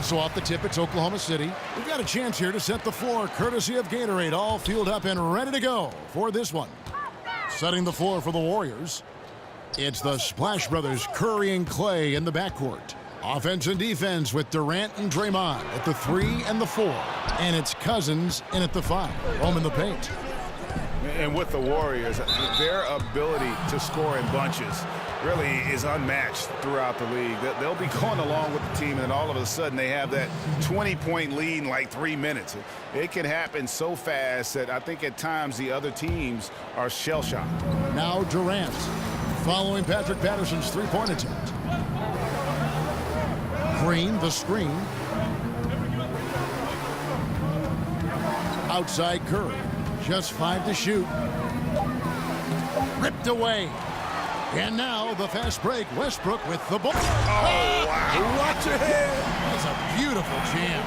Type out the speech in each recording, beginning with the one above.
So off the tip, it's Oklahoma City. We've got a chance here to set the floor, courtesy of Gatorade, all fueled up and ready to go for this one. Setting the floor for the Warriors, it's the Splash Brothers, Curry and Clay in the backcourt. Offense and defense with Durant and Draymond at the 3 and the 4. And it's Cousins in at the 5. Roaming the paint. And with the Warriors, their ability to score in bunches really is unmatched throughout the league. They'll be going along with the team, and then all of a sudden they have that 20-point lead in like 3 minutes. It can happen so fast that I think at times the other teams are shell-shocked. Now Durant, following Patrick Patterson's three-point attempt. Green, the screen. Outside Curry. Just 5 to shoot. Ripped away. And now the fast break. Westbrook with the ball. Oh, wow. Watch your head. That's a beautiful jam.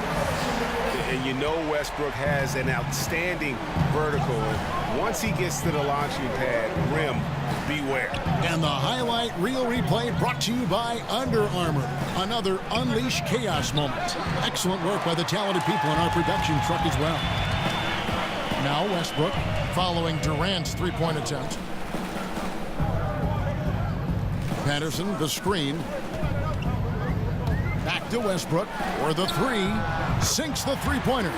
And you know Westbrook has an outstanding vertical. And once he gets to the launching pad, rim, beware. And the highlight reel replay brought to you by Under Armour. Another Unleash Chaos moment. Excellent work by the talented people in our production truck as well. Now Westbrook following Durant's three-point attempt. Patterson, the screen. Back to Westbrook for the 3. Sinks the three-pointer.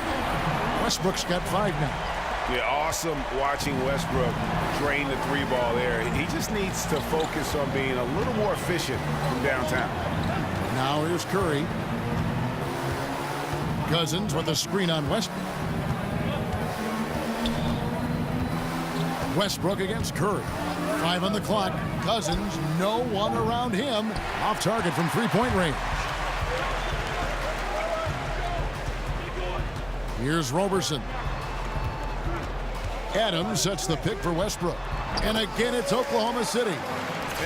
Westbrook's got 5 now. Yeah, awesome watching Westbrook drain the 3-ball there. He just needs to focus on being a little more efficient from downtown. Now here's Curry. Cousins with a screen on Westbrook. Westbrook against Curry. 5 on the clock. Cousins, no one around him. Off target from three-point range. Here's Roberson. Adams sets the pick for Westbrook. And again, it's Oklahoma City.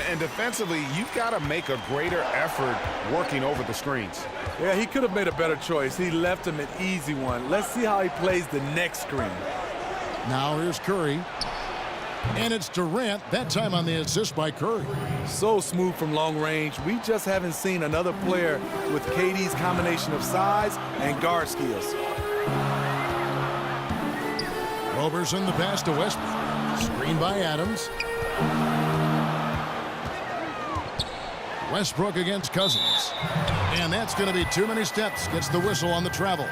And defensively, you've got to make a greater effort working over the screens. Yeah, he could have made a better choice. He left him an easy one. Let's see how he plays the next screen. Now here's Curry. And it's Durant, that time on the assist by Curry. So smooth from long range. We just haven't seen another player with KD's combination of size and guard skills. Roberson the pass to Westbrook. Screen by Adams. Westbrook against Cousins. And that's going to be too many steps. Gets the whistle on the travel.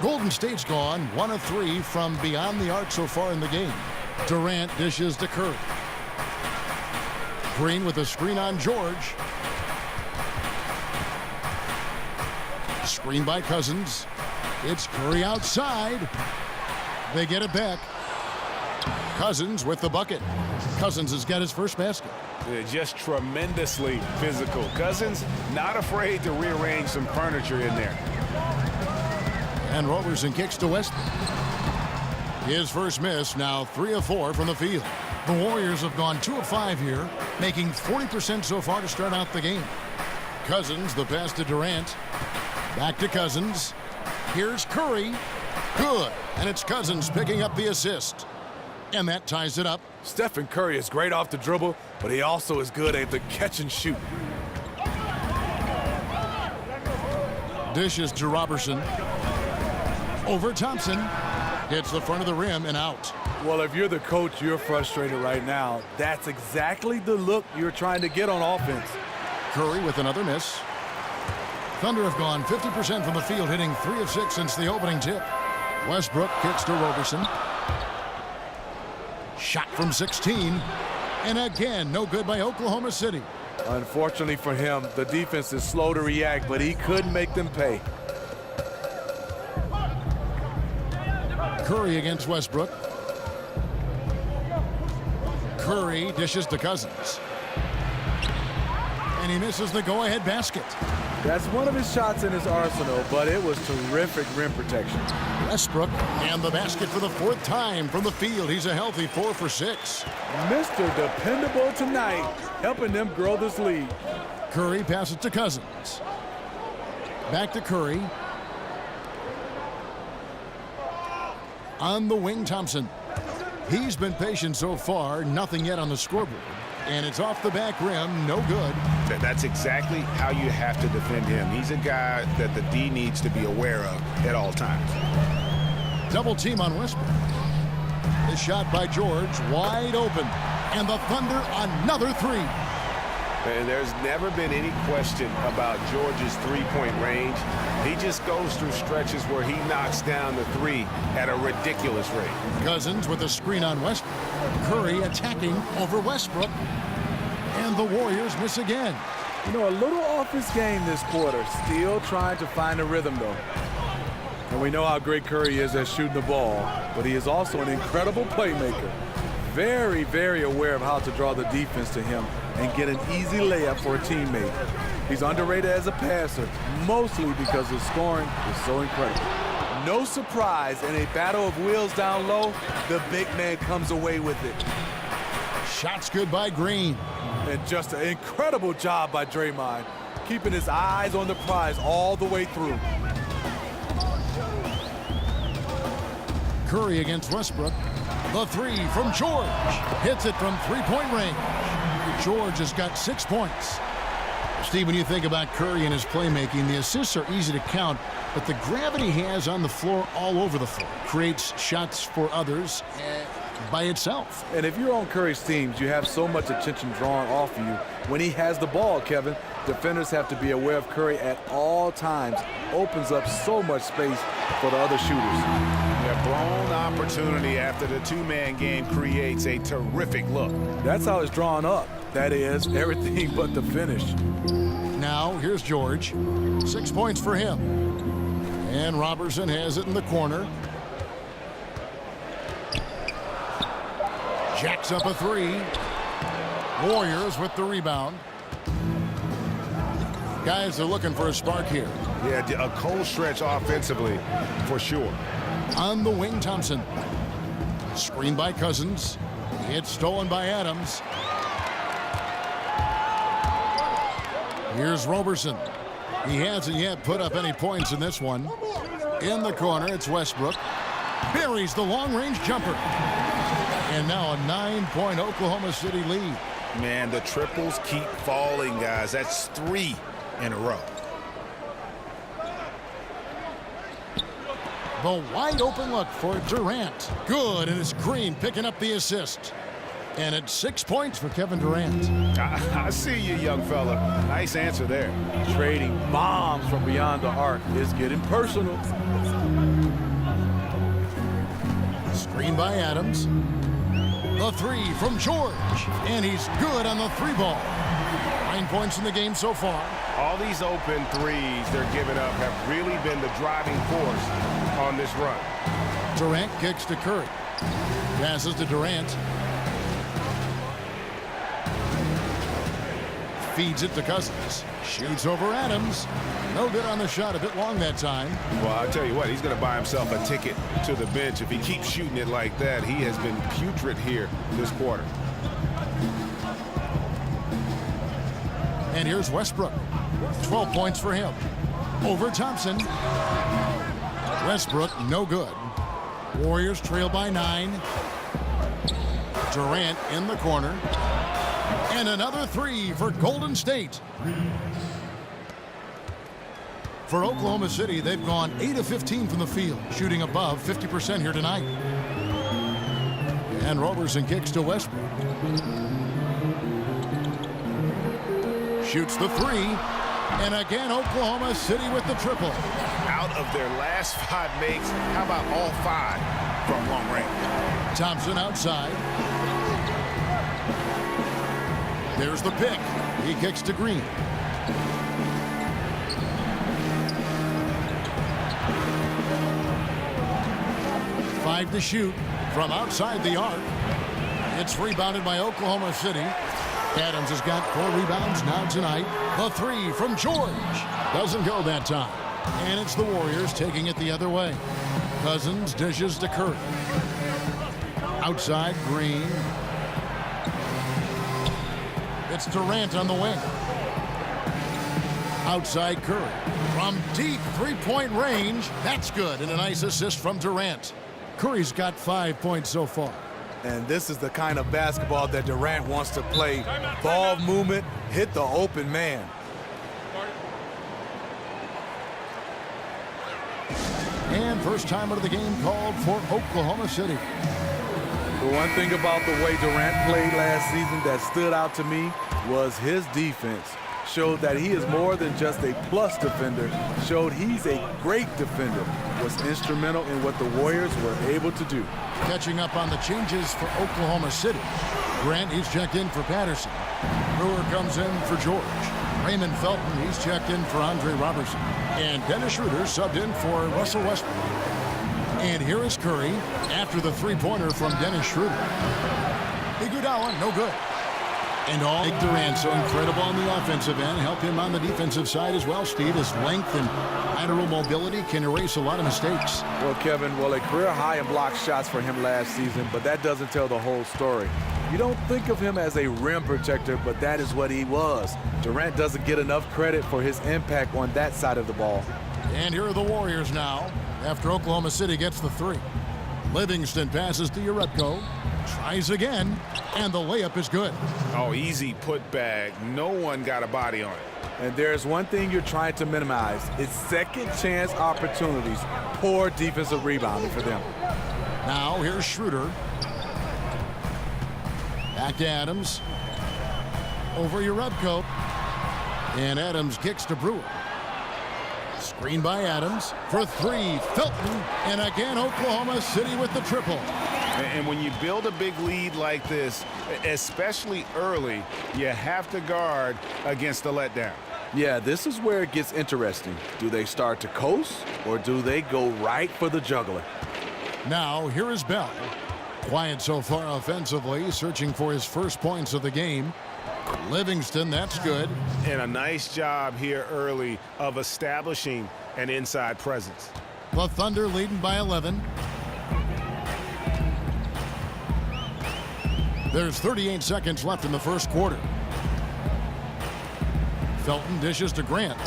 Golden State's gone 1 of 3 from beyond the arc so far in the game. Durant dishes to Curry. Green with a screen on George. Screen by Cousins. It's Curry outside. They get it back. Cousins with the bucket. Cousins has got his first basket. Just tremendously physical. Cousins not afraid to rearrange some furniture in there. And Roberson kicks to Westbrook. His first miss, now 3 of 4 from the field. The Warriors have gone 2 of 5 here, making 40% so far to start out the game. Cousins, the pass to Durant. Back to Cousins. Here's Curry. Good. And it's Cousins picking up the assist. And that ties it up. Stephen Curry is great off the dribble, but he also is good at the catch and shoot. Dishes to Roberson. Over Thompson. Hits the front of the rim and out. Well, if you're the coach, you're frustrated right now. That's exactly the look you're trying to get on offense. Curry with another miss. Thunder have gone 50% from the field, hitting 3 of 6 since the opening tip. Westbrook kicks to Roberson. Shot from 16. And again, no good by Oklahoma City. Unfortunately for him, the defense is slow to react, but he could make them pay. Curry against Westbrook. Curry dishes to Cousins. And he misses the go-ahead basket. That's one of his shots in his arsenal, but it was terrific rim protection. Westbrook and the basket for the 4th time from the field. He's a healthy 4 for 6. Mr. Dependable tonight, helping them grow this lead. Curry passes to Cousins. Back to Curry. On the wing, Thompson. He's been patient so far, nothing yet on the scoreboard. And it's off the back rim. No good. That's exactly how you have to defend him. He's a guy that the D needs to be aware of at all times. Double team on Westbrook. The shot by George, wide open. And the Thunder, another three. And there's never been any question about George's three-point range. He just goes through stretches where he knocks down the three at a ridiculous rate. Cousins with a screen on Westbrook. Curry attacking over Westbrook. And the Warriors miss again. You know, a little off his game this quarter. Still trying to find a rhythm, though. And we know how great Curry is at shooting the ball, but he is also an incredible playmaker. Very, very aware of how to draw the defense to him and get an easy layup for a teammate. He's underrated as a passer, mostly because his scoring is so incredible. No surprise, in a battle of wheels down low, the big man comes away with it. Shots good by Green. And just an incredible job by Draymond, keeping his eyes on the prize all the way through. Curry against Westbrook. The three from George. Hits it from three-point range. George has got 6 points. Steve, when you think about Curry and his playmaking, the assists are easy to count, but the gravity he has on the floor all over the floor creates shots for others by itself. And if you're on Curry's teams, you have so much attention drawn off of you. When he has the ball, Kevin, defenders have to be aware of Curry at all times. Opens up so much space for the other shooters. A blown opportunity after the two-man game creates a terrific look. That's how it's drawn up. That is, everything but the finish. Now, here's George. 6 points for him. And Robertson has it in the corner. Jacks up a three. Warriors with the rebound. Guys are looking for a spark here. Yeah, a cold stretch offensively, for sure. On the wing, Thompson. Screen by Cousins. It's stolen by Adams. Here's Robertson. He hasn't yet put up any points in this one. In the corner, it's Westbrook. Buries the long-range jumper. And now a 9-point Oklahoma City lead. Man, the triples keep falling, guys. That's 3 in a row. The wide open look for Durant. Good, and it's Green picking up the assist. And it's 6 points for Kevin Durant. I see you, young fella. Nice answer there. Trading bombs from beyond the arc is getting personal. Screen by Adams. The three from George. And he's good on the three ball. 9 points in the game so far. All these open threes they're giving up have really been the driving force on this run. Durant kicks to Curry. Passes to Durant. Feeds it to Cousins. Shoots over Adams. No good on the shot. A bit long that time. Well, I'll tell you what, he's going to buy himself a ticket to the bench. If he keeps shooting it like that, he has been putrid here this quarter. And here's Westbrook. 12 points for him. Over Thompson. Westbrook, no good. Warriors trail by 9. Durant in the corner. And another three for Golden State. For Oklahoma City, they've gone 8 of 15 from the field, shooting above 50% here tonight. And Robertson kicks to Westbrook. Shoots the three. And again, Oklahoma City with the triple. Out of their last 5 makes, how about all 5 from long range? Thompson outside. There's the pick. He kicks to Green. Five to shoot from outside the arc. It's rebounded by Oklahoma City. Adams has got 4 rebounds now tonight. The three from George. Doesn't go that time. And it's the Warriors taking it the other way. Cousins dishes to Curry. Outside, Green. It's Durant on the wing. Outside Curry. From deep three-point range. That's good. And a nice assist from Durant. Curry's got 5 points so far. And this is the kind of basketball that Durant wants to play. Ball movement, hit the open man. And first time out of the game called for Oklahoma City. The one thing about the way Durant played last season that stood out to me was his defense. Showed that he is more than just a plus defender. Showed he's a great defender. Was instrumental in what the Warriors were able to do. Catching up on the changes for Oklahoma City. Grant, he's checked in for Patterson. Brewer comes in for George. Raymond Felton, he's checked in for Andre Robertson. And Dennis Schroeder subbed in for Russell Westbrook. And here is Curry after the three-pointer from Dennis Schroeder. Iguodala, no good. And all Nick Durant, so incredible on the offensive end. Help him on the defensive side as well, Steve. His length and lateral mobility can erase a lot of mistakes. Well, Kevin, a career high in block shots for him last season, but that doesn't tell the whole story. You don't think of him as a rim protector, but that is what he was. Durant doesn't get enough credit for his impact on that side of the ball. And here are the Warriors now after Oklahoma City gets the three. Livingston passes to Urebko. Tries again, and the layup is good. Oh, easy putback. No one got a body on it. And there's one thing you're trying to minimize. It's second chance opportunities. Poor defensive rebounding for them. Now here's Schroeder. Back to Adams. Over Urebko. And Adams kicks to Brewer. Screen by Adams for three. Felton. And again, Oklahoma City with the triple. And when you build a big lead like this, especially early, you have to guard against the letdown. Yeah, this is where it gets interesting. Do they start to coast, or do they go right for the juggler? Now, here is Bell. Quiet so far offensively, searching for his first points of the game. Livingston, that's good. And a nice job here early of establishing an inside presence. The Thunder leading by 11. There's 38 seconds left in the first quarter. Felton dishes to Grant.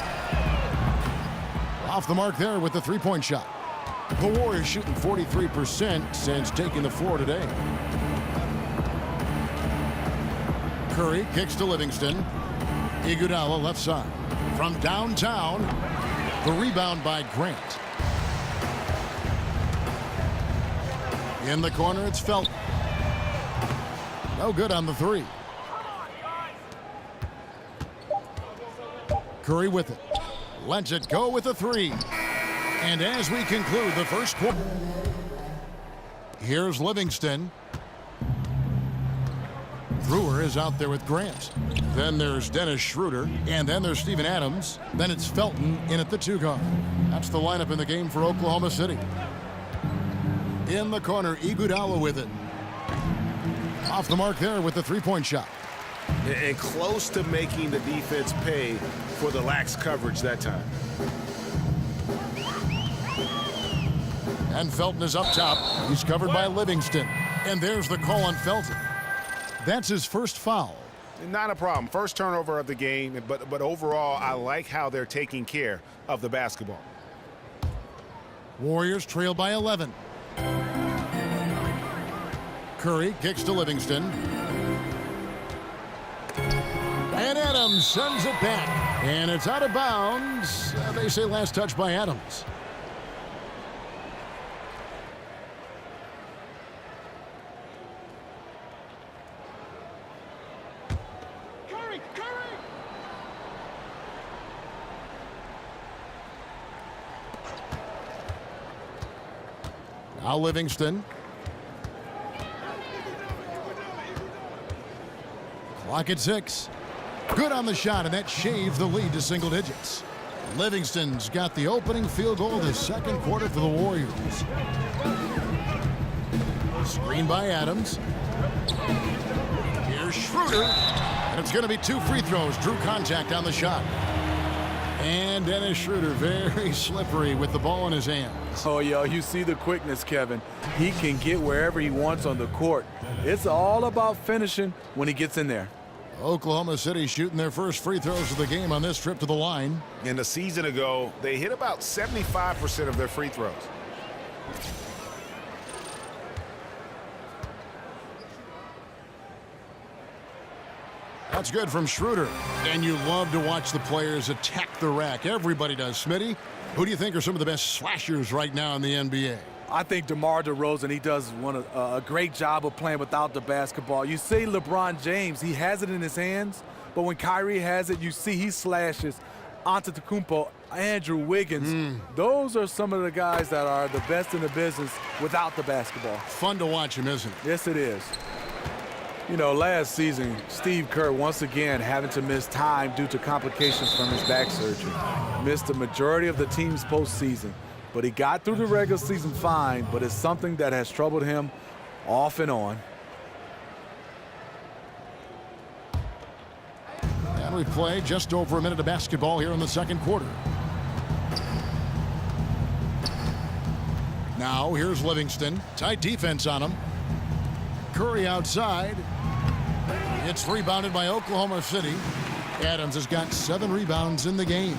Off the mark there with the three-point shot. The Warriors shooting 43% since taking the floor today. Curry kicks to Livingston. Iguodala left side. From downtown, the rebound by Grant. In the corner, it's Felton. No good on the three. Curry with it. Lets it go with a three. And as we conclude the first quarter, here's Livingston. Brewer is out there with Grant. Then there's Dennis Schroeder. And then there's Steven Adams. Then it's Felton in at the two guard. That's the lineup in the game for Oklahoma City. In the corner, Iguodala with it. Off the mark there with the three-point shot. And close to making the defense pay for the lax coverage that time. And Felton is up top. He's covered by Livingston. And there's the call on Felton. That's his first foul. Not a problem. First turnover of the game, but overall, I like how they're taking care of the basketball. Warriors trail by 11. Curry kicks to Livingston. And Adams sends it back. And it's out of bounds. They say last touch by Adams. Curry! Now Livingston. Clock at 6. Good on the shot, and that shaves the lead to single digits. Livingston's got the opening field goal of the second quarter for the Warriors. Screen by Adams. Here's Schroeder. And it's going to be two free throws. Drew contact on the shot. And Dennis Schroeder very slippery with the ball in his hands. Oh, yeah, you see the quickness, Kevin. He can get wherever he wants on the court. It's all about finishing when he gets in there. Oklahoma City shooting their first free throws of the game on this trip to the line. And a season ago, they hit about 75% of their free throws. That's good from Schroeder. And you love to watch the players attack the rack. Everybody does. Smitty, who do you think are some of the best slashers right now in the NBA? I think DeMar DeRozan, he does a great job of playing without the basketball. You see LeBron James, he has it in his hands, but when Kyrie has it, you see he slashes. Antetokounmpo, Andrew Wiggins, those are some of the guys that are the best in the business without the basketball. Fun to watch him, isn't it? Yes, it is. You know, last season, Steve Kerr once again having to miss time due to complications from his back surgery. Missed the majority of the team's postseason. But he got through the regular season fine, but it's something that has troubled him off and on. And we play just over a minute of basketball here in the second quarter. Now here's Livingston. Tight defense on him. Curry outside. It's rebounded by Oklahoma City. Adams has got 7 rebounds in the game.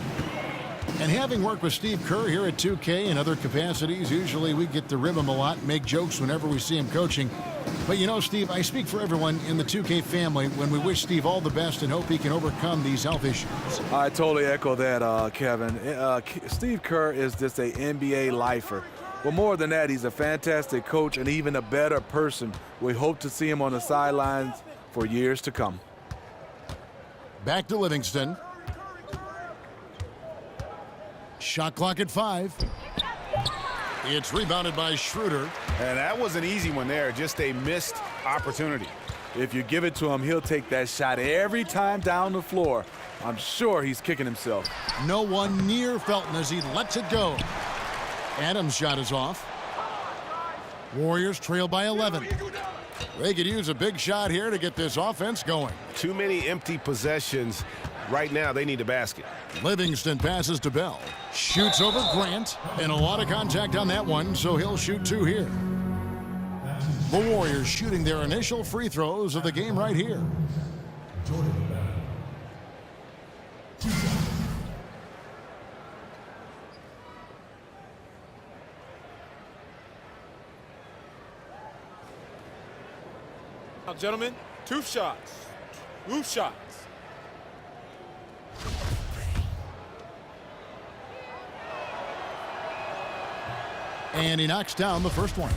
And having worked with Steve Kerr here at 2K and other capacities, usually we get to rib him a lot and make jokes whenever we see him coaching. But you know, Steve, I speak for everyone in the 2K family when we wish Steve all the best and hope he can overcome these health issues. I totally echo that, Kevin. Steve Kerr is just an NBA lifer. But more than that, he's a fantastic coach and even a better person. We hope to see him on the sidelines for years to come. Back to Livingston. Shot clock at 5. It's rebounded by Schroeder. And that was an easy one there, just a missed opportunity. If you give it to him, he'll take that shot every time down the floor. I'm sure he's kicking himself. No one near Felton as he lets it go. Adams' shot is off. Warriors trail by 11. They could use a big shot here to get this offense going. Too many empty possessions. Right now, they need a basket. Livingston passes to Bell. Shoots over Grant. And a lot of contact on that one, so he'll shoot 2 here. The Warriors shooting their initial free throws of the game right here. Now, gentlemen, 2 shots. 2 shots. And he knocks down the first one.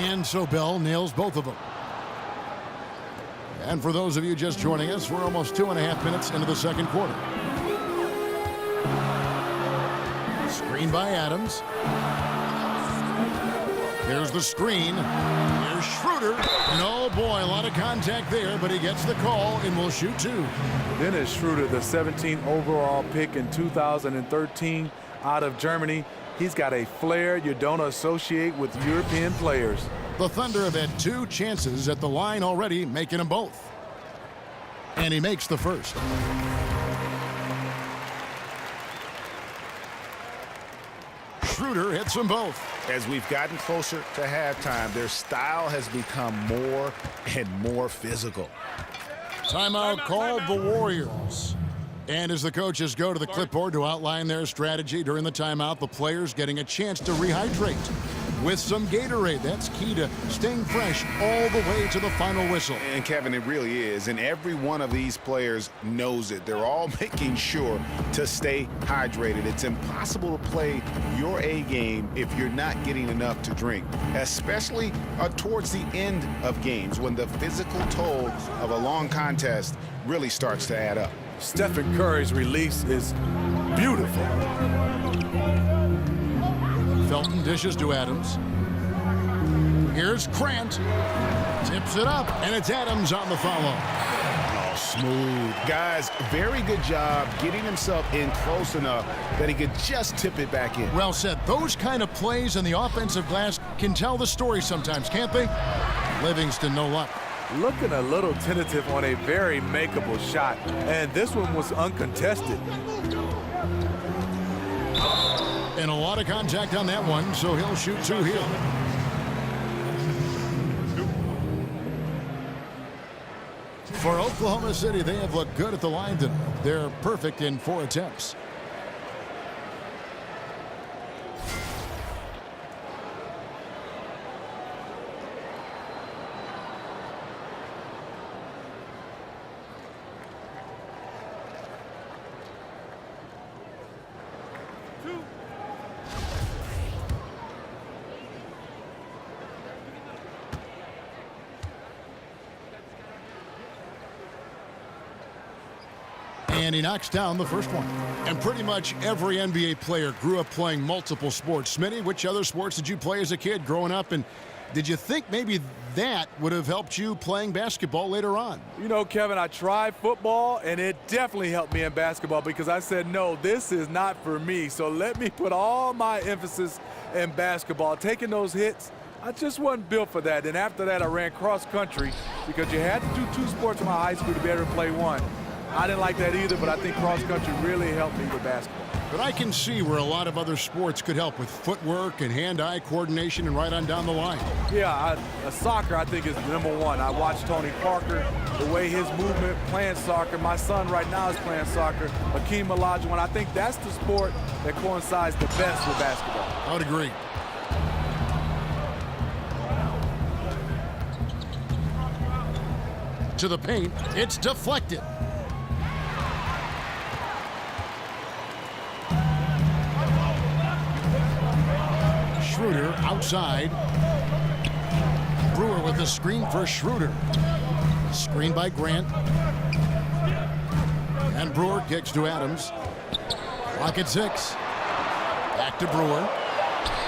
And so Bell nails both of them. And for those of you just joining us, we're almost 2.5 minutes into the second quarter. Screen by Adams. Here's the screen. Here's Schroeder. And oh boy, a lot of contact there, but he gets the call and will shoot 2. Dennis Schroeder, the 17th overall pick in 2013 out of Germany. He's got a flair you don't associate with European players. The Thunder have had 2 chances at the line already, making them both. And he makes the first. Schroeder hits them both. As we've gotten closer to halftime, their style has become more and more physical. Timeout called the Warriors. And as the coaches go to the clipboard to outline their strategy during the timeout, the players getting a chance to rehydrate with some Gatorade. That's key to staying fresh all the way to the final whistle. And Kevin, it really is. And every one of these players knows it. They're all making sure to stay hydrated. It's impossible to play your A game if you're not getting enough to drink, especially towards the end of games when the physical toll of a long contest really starts to add up. Stephen Curry's release is beautiful. Felton dishes to Adams. Here's Grant. Tips it up, and it's Adams on the follow. Oh, smooth. Guys, very good job getting himself in close enough that he could just tip it back in. Well said. Those kind of plays in the offensive glass can tell the story sometimes, can't they? Livingston, no luck. Looking a little tentative on a very makeable shot, and this one was uncontested. And a lot of contact on that one, so he'll shoot 2 here. For Oklahoma City, they have looked good at the line tonight. They're perfect in 4 attempts. And he knocks down the first one. And pretty much every NBA player grew up playing multiple sports. Smitty, which other sports did you play as a kid growing up? And did you think maybe that would have helped you playing basketball later on? You know, Kevin, I tried football, and it definitely helped me in basketball because I said, no, this is not for me. So let me put all my emphasis in basketball. Taking those hits, I just wasn't built for that. And after that, I ran cross country because you had to do 2 sports in my high school to be able to play 1. I didn't like that either, but I think cross country really helped me with basketball. But I can see where a lot of other sports could help with footwork and hand-eye coordination and right on down the line. Yeah, soccer I think is #1. I watched Tony Parker, the way his movement playing soccer. My son right now is playing soccer, Hakeem Olajuwon. I think that's the sport that coincides the best with basketball. I would agree. To the paint, it's deflected. Schroeder outside. Brewer with the screen for Schroeder. Screen by Grant. And Brewer kicks to Adams. Clock at 6. Back to Brewer.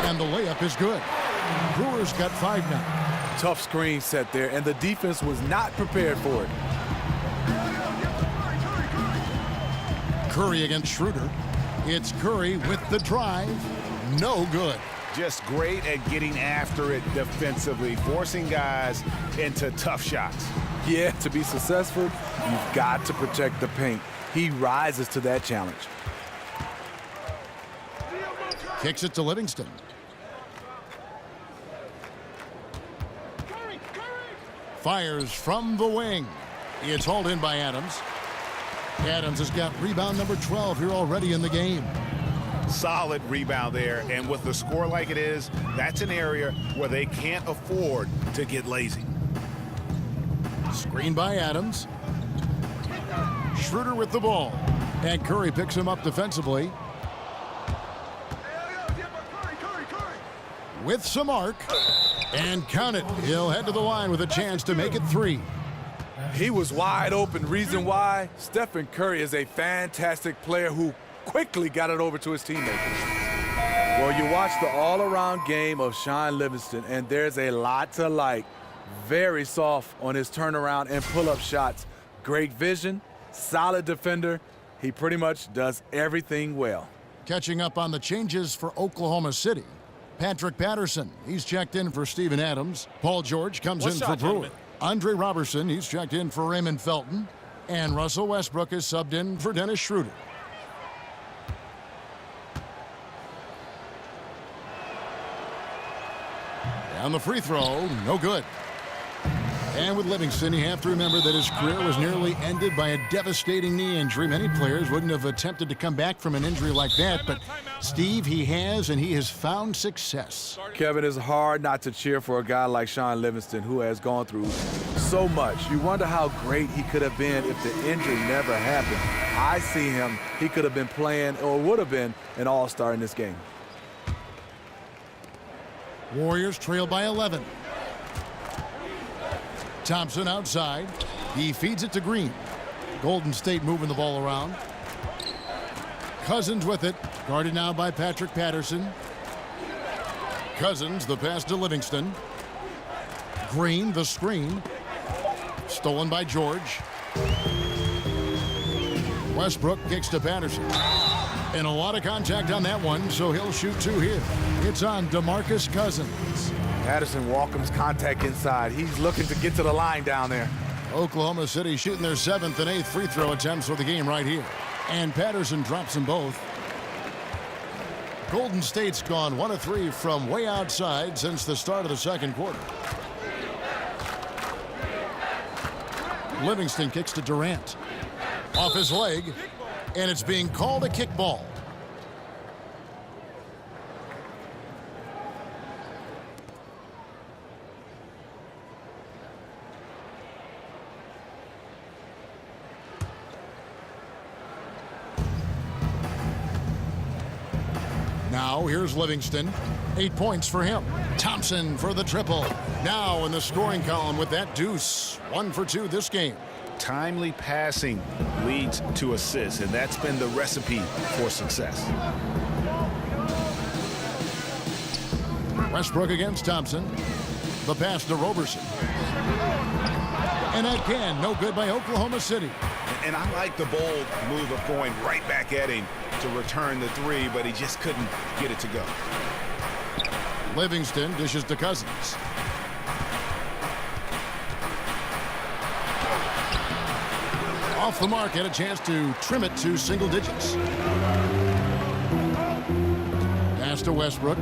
And the layup is good. Brewer's got 5 now. Tough screen set there, and the defense was not prepared for it. Curry against Schroeder. It's Curry with the drive. No good. Just great at getting after it defensively, forcing guys into tough shots. Yeah, to be successful, you've got to protect the paint. He rises to that challenge. Kicks it to Livingston. Fires from the wing. It's hauled in by Adams. Adams has got rebound number 12 here already in the game. Solid rebound there, and with the score like it is, that's an area where they can't afford to get lazy. Screen by Adams. Schroeder with the ball. And Curry picks him up defensively. With some arc. And count it. He'll head to the line with a chance to make it 3. He was wide open. Reason why? Stephen Curry is a fantastic player who quickly got it over to his teammates. Well, you watch the all-around game of Shaun Livingston, and there's a lot to like. Very soft on his turnaround and pull-up shots. Great vision, solid defender. He pretty much does everything well. Catching up on the changes for Oklahoma City. Patrick Patterson, he's checked in for Steven Adams. Paul George comes in for Brewer. Andre Robertson, he's checked in for Raymond Felton. And Russell Westbrook is subbed in for Dennis Schroeder. And the free throw, no good. And with Livingston, you have to remember that his career was nearly ended by a devastating knee injury. Many players wouldn't have attempted to come back from an injury like that, but Steve, he has, and he has found success. Kevin, it's hard not to cheer for a guy like Shaun Livingston, who has gone through so much. You wonder how great he could have been if the injury never happened. I see him, he could have been playing or would have been an all-star in this game. Warriors trail by 11. Thompson outside. He feeds it to Green. Golden State moving the ball around. Cousins with it. Guarded now by Patrick Patterson. Cousins, the pass to Livingston. Green, the screen. Stolen by George. Westbrook kicks to Patterson. And a lot of contact on that one, so he'll shoot 2 here. It's on DeMarcus Cousins. Patterson welcomes contact inside. He's looking to get to the line down there. Oklahoma City shooting their 7th and 8th free throw attempts for the game right here. And Patterson drops them both. Golden State's gone 1 of 3 from way outside since the start of the second quarter. Livingston kicks to Durant. Off his leg, and it's being called a kickball. Now here's Livingston. 8 points for him. Thompson for the triple. Now in the scoring column with that deuce. 1 for 2 this game. timely passing leads to assists, and that's been the recipe for success. Westbrook against Thompson. The pass to Roberson. And again, no good by Oklahoma City. And I like the bold move of going right back at him to return the three, but he just couldn't get it to go. Livingston dishes to Cousins. Off the mark, had a chance to trim it to single digits. Pass to Westbrook.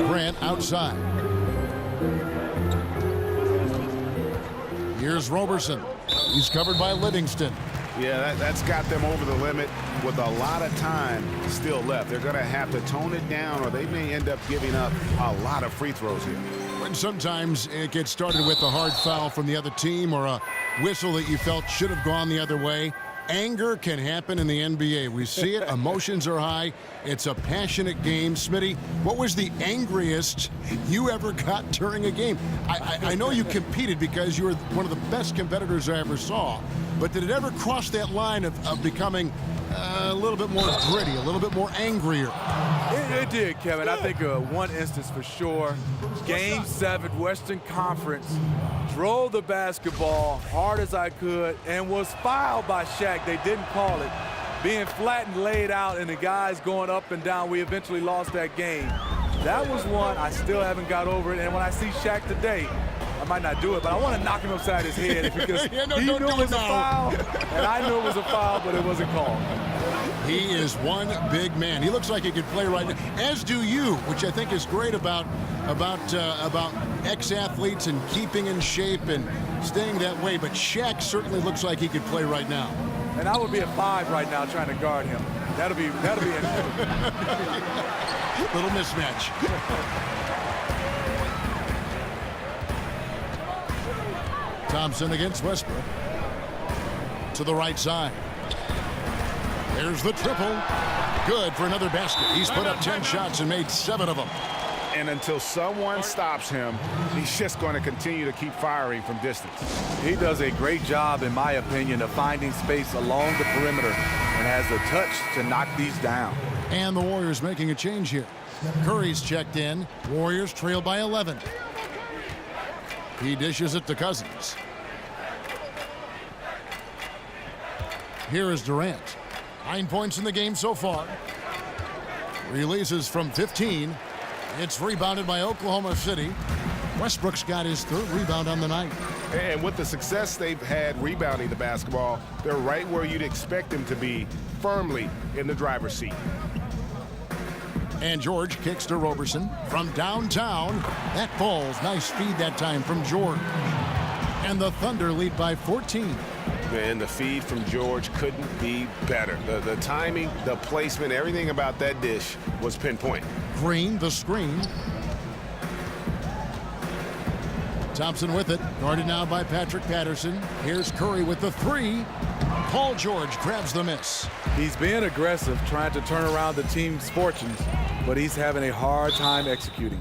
Grant outside. Here's Roberson. He's covered by Livingston. Yeah, that's got them over the limit with a lot of time still left. They're going to have to tone it down, or they may end up giving up a lot of free throws here. When sometimes it gets started with a hard foul from the other team or a whistle that you felt should have gone the other way. Anger can happen in the NBA. We see it. Emotions are high. It's a passionate game. Smitty, what was the angriest you ever got during a game? I know you competed because you were one of the best competitors I ever saw, but did it ever cross that line of becoming a little bit more gritty, a little bit more angrier? It did, Kevin. I think one instance for sure. Game 7, Western Conference. Drove the basketball hard as I could and was fouled by Shaq. They didn't call it. Being flattened, laid out, and the guys going up and down, we eventually lost that game. That was one I still haven't got over it. And when I see Shaq today, I might not do it, but I want to knock him upside his head because he knew it was a foul, and I knew it was a foul, but it wasn't called. He is one big man. He looks like he could play right now, as do you, which I think is great about ex-athletes and keeping in shape and staying that way. But Shaq certainly looks like he could play right now. And I would be at 5 right now trying to guard him. That'll be interesting. Little mismatch. Thompson against Westbrook. To the right side. There's the triple. Good for another basket. He's put up 10 shots and made 7 of them. And until someone stops him, he's just going to continue to keep firing from distance. He does a great job, in my opinion, of finding space along the perimeter and has the touch to knock these down. And the Warriors making a change here. Curry's checked in. Warriors trail by 11. He dishes it to Cousins. Here is Durant. 9 points in the game so far. Releases from 15. It's rebounded by Oklahoma City. Westbrook's got his 3rd rebound on the night. And with the success they've had rebounding the basketball, they're right where you'd expect them to be, firmly in the driver's seat. And George kicks to Roberson from downtown. That falls. Nice feed that time from George. And the Thunder lead by 14. Man, the feed from George couldn't be better. The timing, the placement, everything about that dish was pinpoint. Green, the screen. Thompson with it. Guarded now by Patrick Patterson. Here's Curry with the 3. Paul George grabs the miss. He's being aggressive, trying to turn around the team's fortunes, but he's having a hard time executing.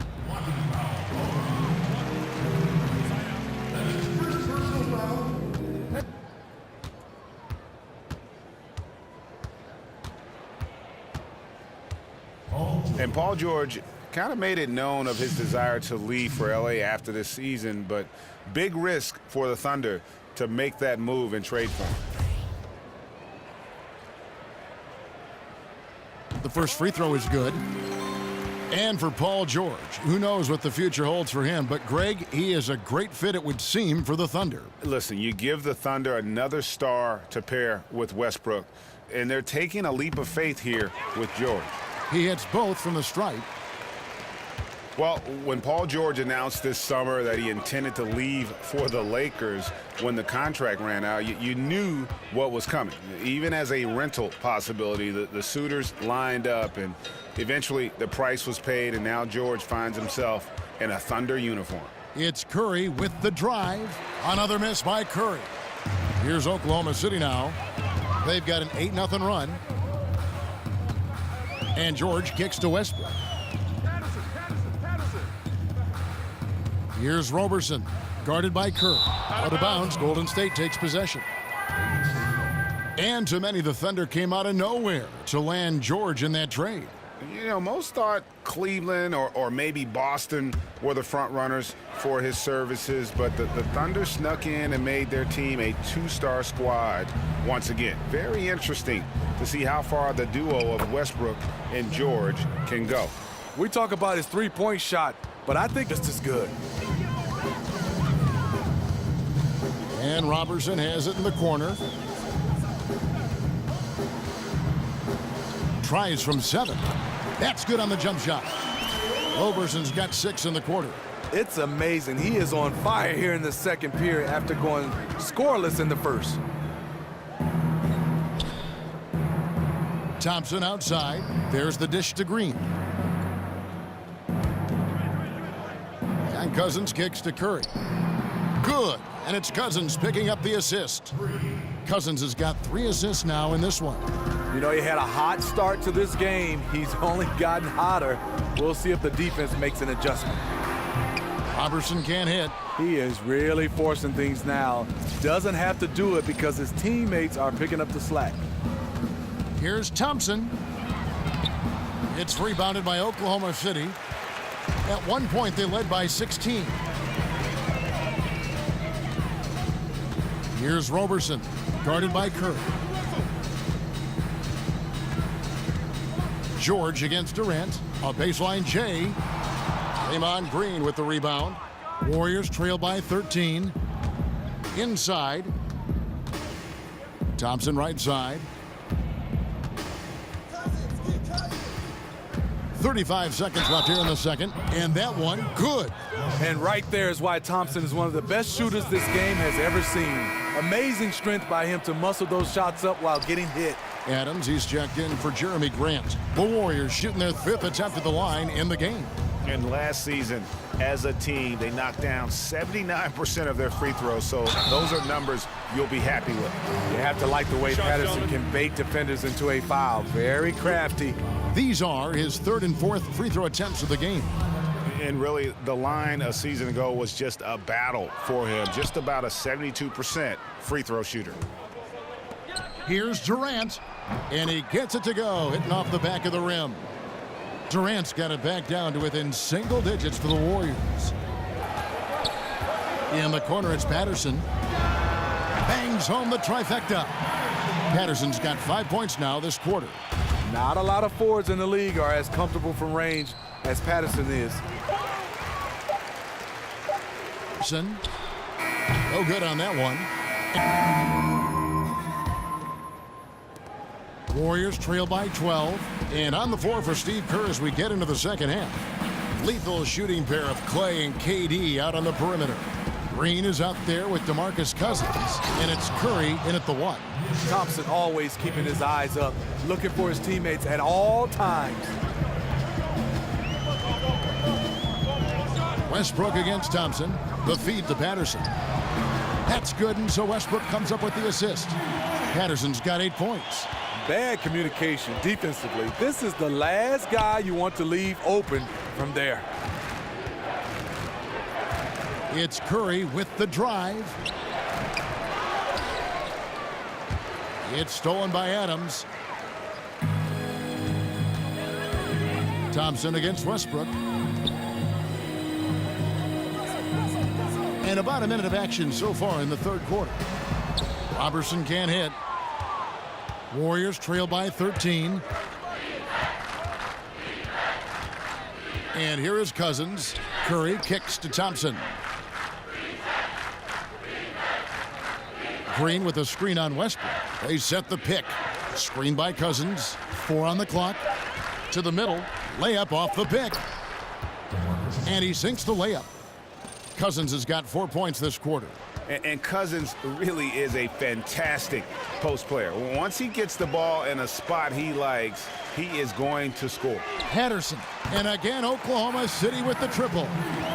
And Paul George kind of made it known of his desire to leave for LA after this season, but big risk for the Thunder to make that move and trade for him. The first free throw is good. And for Paul George, who knows what the future holds for him, but Greg, he is a great fit, it would seem, for the Thunder. Listen, you give the Thunder another star to pair with Westbrook, and they're taking a leap of faith here with George. He hits both from the stripe. Well, when Paul George announced this summer that he intended to leave for the Lakers when the contract ran out, you knew what was coming. Even as a rental possibility, the suitors lined up, and eventually the price was paid, and now George finds himself in a Thunder uniform. It's Curry with the drive. Another miss by Curry. Here's Oklahoma City now. They've got an 8-0 run. And George kicks to Westbrook. Here's Roberson, guarded by Kerr. Out of bounds, Golden State takes possession. And to many, the Thunder came out of nowhere to land George in that trade. You know, most thought Cleveland or maybe Boston were the front runners for his services, but the Thunder snuck in and made their team a two-star squad once again. Very interesting to see how far the duo of Westbrook and George can go. We talk about his three-point shot, but I think it's just good. And Robertson has it in the corner. Tries from 7. That's good on the jump shot. Roberson's got 6 in the quarter. It's amazing. He is on fire here in the second period after going scoreless in the first. Thompson outside. There's the dish to Green. And Cousins kicks to Curry. Good. And it's Cousins picking up the assist. Cousins has got 3 assists now in this one. You know, he had a hot start to this game. He's only gotten hotter. We'll see if the defense makes an adjustment. Robertson can't hit. He is really forcing things now. Doesn't have to do it because his teammates are picking up the slack. Here's Thompson. It's rebounded by Oklahoma City. At one point, they led by 16. Here's Roberson, guarded by Kerr. George against Durant. A baseline J. Draymond Green with the rebound. Warriors trail by 13. Inside. Thompson right side. 35 seconds left here in the second. And that one, good. And right there is why Thompson is one of the best shooters this game has ever seen. Amazing strength by him to muscle those shots up while getting hit. Adams, he's checked in for Jeremy Grant. The Warriors shooting their 5th attempt at the line in the game. And last season, as a team, they knocked down 79% of their free throws, so those are numbers you'll be happy with. You have to like the way Patterson can bait defenders into a foul. Very crafty. These are his 3rd and 4th free throw attempts of the game. And really, the line a season ago was just a battle for him. Just about a 72% free throw shooter. Here's Durant, and he gets it to go, hitting off the back of the rim. Durant's got it back down to within single digits for the Warriors. In the corner, it's Patterson. Bangs home the trifecta. Patterson's got 5 points now this quarter. Not a lot of forwards in the league are as comfortable from range as Patterson is. No good on that one. Warriors trail by 12. And on the floor for Steve Kerr as we get into the second half. Lethal shooting pair of Clay and KD out on the perimeter. Green is out there with DeMarcus Cousins. And it's Curry in at the 1. Thompson always keeping his eyes up, looking for his teammates at all times. Westbrook against Thompson. The feed to Patterson. That's good, and so Westbrook comes up with the assist. Patterson's got 8 points. Bad communication defensively. This is the last guy you want to leave open from there. It's Curry with the drive. It's stolen by Adams. Thompson against Westbrook. And about a minute of action so far in the third quarter. Robertson can't hit. Warriors trail by 13. And here is Cousins. Curry kicks to Thompson. Green with a screen on Westbrook. They set the pick. Screen by Cousins. 4 on the clock. To the middle. Layup off the pick. And he sinks the layup. Cousins has got 4 points this quarter. And Cousins really is a fantastic post player. Once he gets the ball in a spot he likes, he is going to score. Patterson. And again, Oklahoma City with the triple.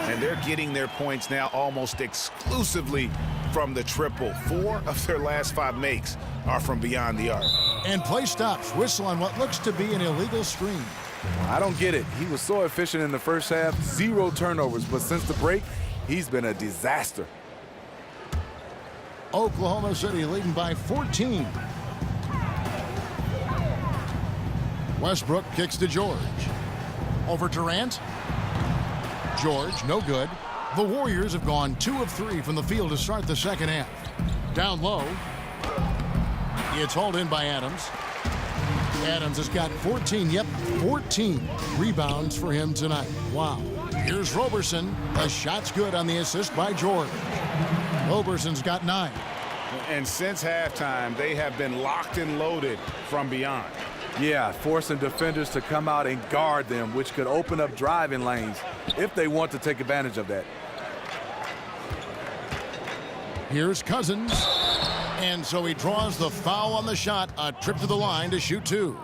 And they're getting their points now almost exclusively from the triple. 4 of their last 5 makes are from beyond the arc. And play stops. Whistle on what looks to be an illegal screen. I don't get it. He was so efficient in the first half, 0 turnovers. But since the break, he's been a disaster. Oklahoma City leading by 14. Westbrook kicks to George. Over Durant. George, no good. The Warriors have gone 2 of 3 from the field to start the second half. Down low. It's hauled in by Adams. Adams has got 14, 14 rebounds for him tonight. Wow. Here's Roberson. The shot's good on the assist by George. Roberson's got 9. And since halftime, they have been locked and loaded from beyond. Yeah, forcing defenders to come out and guard them, which could open up driving lanes if they want to take advantage of that. Here's Cousins. And so he draws the foul on the shot. A trip to the line to shoot 2.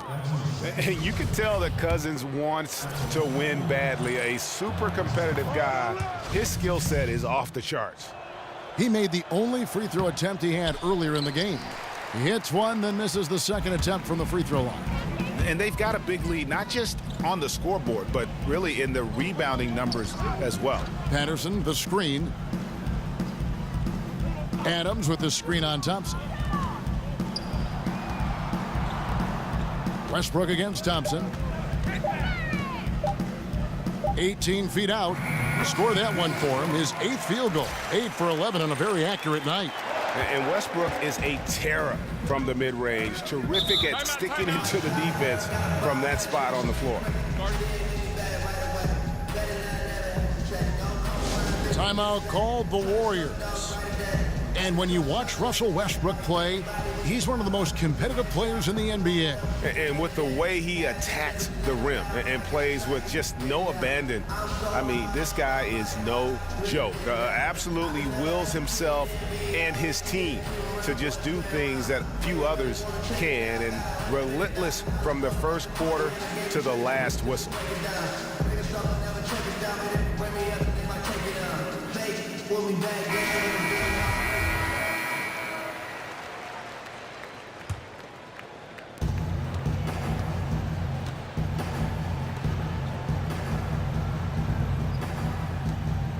You can tell that Cousins wants to win badly. A super competitive guy. His skill set is off the charts. He made the only free throw attempt he had earlier in the game. He hits one, then misses the second attempt from the free throw line. And they've got a big lead, not just on the scoreboard, but really in the rebounding numbers as well. Patterson, the screen. Adams with the screen on Thompson. Westbrook against Thompson. 18 feet out. Score that one for him. His 8th field goal. 8 for 11 on a very accurate night. And Westbrook is a terror from the mid-range. Terrific at sticking into the defense from that spot on the floor. Timeout called the Warriors. And when you watch Russell Westbrook play, he's one of the most competitive players in the NBA. And with the way he attacks the rim and plays with just no abandon, I mean, this guy is no joke. Absolutely wills himself and his team to just do things that few others can, and relentless from the first quarter to the last whistle.